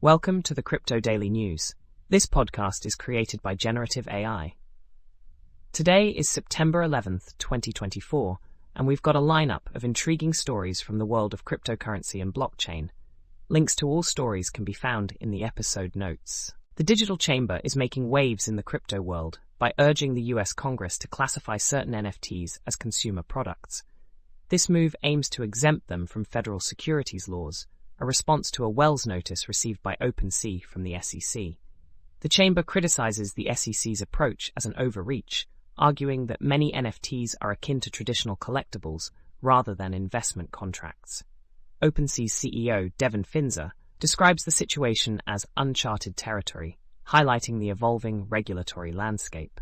Welcome to the Crypto Daily News. This podcast is created by Generative AI. Today is September 11th, 2024, and we've got a lineup of intriguing stories from the world of cryptocurrency and blockchain. Links to all stories can be found in the episode notes. The digital chamber is making waves in the crypto world by urging the US Congress to classify certain NFTs as consumer products. This move aims to exempt them from federal securities laws, a response to a Wells notice received by OpenSea from the SEC. The chamber criticizes the SEC's approach as an overreach, arguing that many NFTs are akin to traditional collectibles rather than investment contracts. OpenSea's CEO, Devin Finzer, describes the situation as uncharted territory, highlighting the evolving regulatory landscape.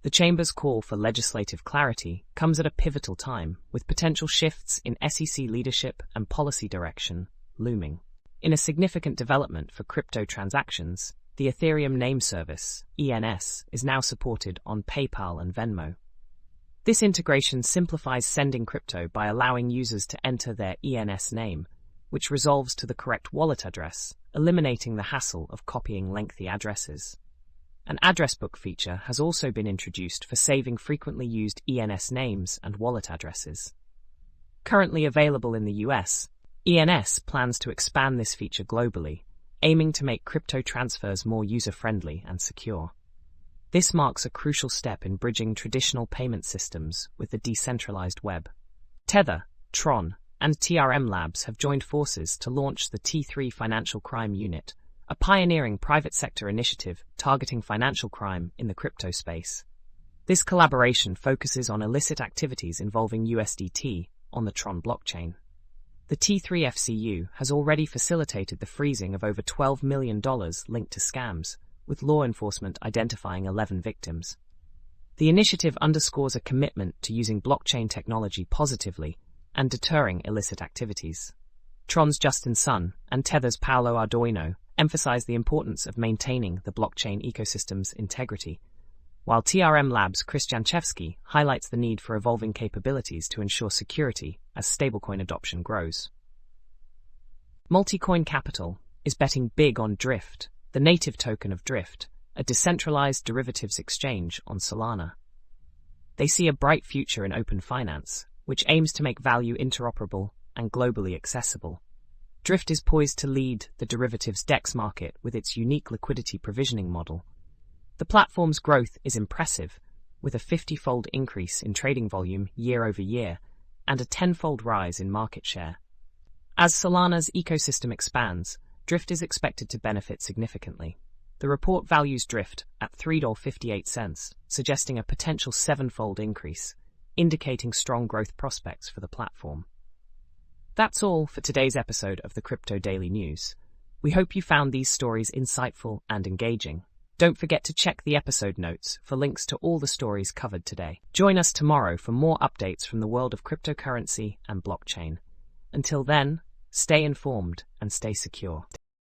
The Chamber's call for legislative clarity comes at a pivotal time, with potential shifts in SEC leadership and policy direction looming. In a significant development for crypto transactions, the Ethereum name service, ENS, is now supported on PayPal and Venmo. This integration simplifies sending crypto by allowing users to enter their ENS name, which resolves to the correct wallet address, eliminating the hassle of copying lengthy addresses. An address book feature has also been introduced for saving frequently used ENS names and wallet addresses. Currently available in the US, ENS plans to expand this feature globally, aiming to make crypto transfers more user-friendly and secure. This marks a crucial step in bridging traditional payment systems with the decentralized web. Tether, Tron, and TRM Labs have joined forces to launch the T3 Financial Crime Unit, a pioneering private sector initiative targeting financial crime in the crypto space. This collaboration focuses on illicit activities involving USDT on the Tron blockchain. The T3 FCU has already facilitated the freezing of over $12 million linked to scams, with law enforcement identifying 11 victims. The initiative underscores a commitment to using blockchain technology positively and deterring illicit activities. Tron's Justin Sun and Tether's Paolo Ardoino emphasize the importance of maintaining the blockchain ecosystem's integrity, while TRM Labs' Chris Janchevsky highlights the need for evolving capabilities to ensure security as stablecoin adoption grows. Multicoin Capital is betting big on Drift, the native token of Drift, a decentralized derivatives exchange on Solana. They see a bright future in open finance, which aims to make value interoperable and globally accessible. Drift is poised to lead the derivatives DEX market with its unique liquidity provisioning model. The platform's growth is impressive, with a 50-fold increase in trading volume year over year and a 10-fold rise in market share. As Solana's ecosystem expands, Drift is expected to benefit significantly. The report values Drift at $3.58, suggesting a potential 7-fold increase, indicating strong growth prospects for the platform. That's all for today's episode of the Crypto Daily News. We hope you found these stories insightful and engaging. Don't forget to check the episode notes for links to all the stories covered today. Join us tomorrow for more updates from the world of cryptocurrency and blockchain. Until then, stay informed and stay secure.